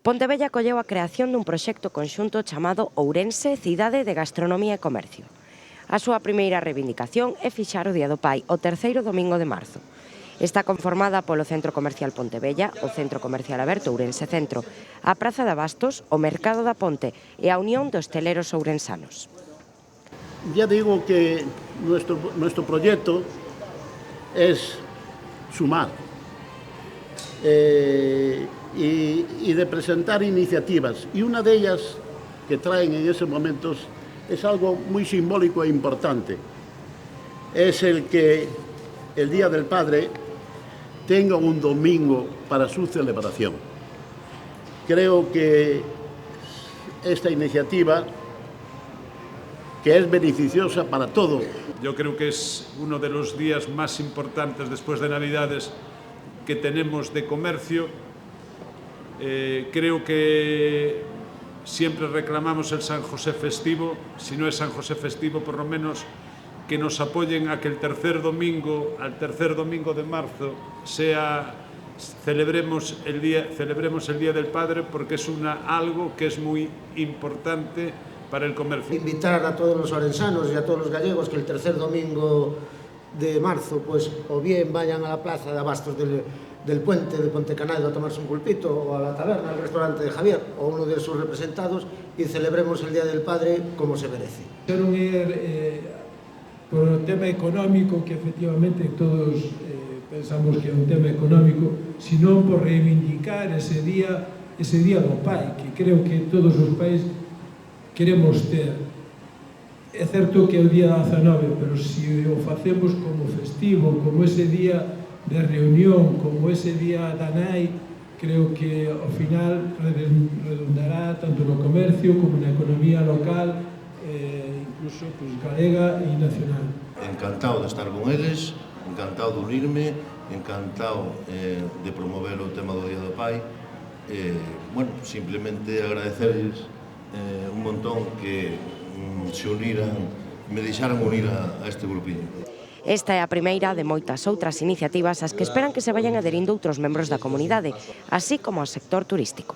Pontevella acolleu a creación dun proxecto conxunto chamado Ourense, Cidade de Gastronomía e Comercio. A súa primeira reivindicación é fixar o Día do Pai, o terceiro domingo de marzo. Está conformada polo Centro Comercial Pontevella, o Centro Comercial Aberto Ourense Centro, a Praza de Abastos, o Mercado da Ponte e a Unión de Hosteleros Ourensanos. Ya digo que nuestro proyecto es sumar y de presentar iniciativas, y una de ellas que traen en esos momentos es algo muy simbólico e importante. Es el que el Día del Padre tenga un domingo para su celebración. Creo que esta iniciativa, que es beneficiosa para todos. Yo creo que es uno de los días más importantes después de Navidades que tenemos de comercio. Creo que siempre reclamamos el San José festivo. Si no es San José festivo, por lo menos que nos apoyen a que al tercer domingo de marzo celebremos el Día del Padre, porque es algo que es muy importante para el comercio. Invitar a todos los orensanos y a todos los gallegos que el tercer domingo de marzo, pues o bien vayan a la plaza de Abastos del puente de Pontecanedo a tomarse un pulpito, o a la taberna, al restaurante de Javier, o uno de sus representados, y celebremos el Día del Padre como se merece. Non ir por o tema económico, que efectivamente todos pensamos que é un tema económico, sino por reivindicar ese día do pai, que creo que todos os pais queremos ter. É certo que é o día 19, pero se o facemos como festivo, como ese día de reunión, como ese día da nai, creo que ao final redundará tanto no comercio como na economía local, incluso galega e nacional. Encantado de estar con eles, encantado de unirme, encantado de promover o tema do Día do Pai. Bueno, simplemente agradecerles un montón que se uniran, me deixaran unir a este grupinho. Esta é a primeira de moitas outras iniciativas ás que esperan que se vayan adherindo outros membros da comunidade, así como ao sector turístico.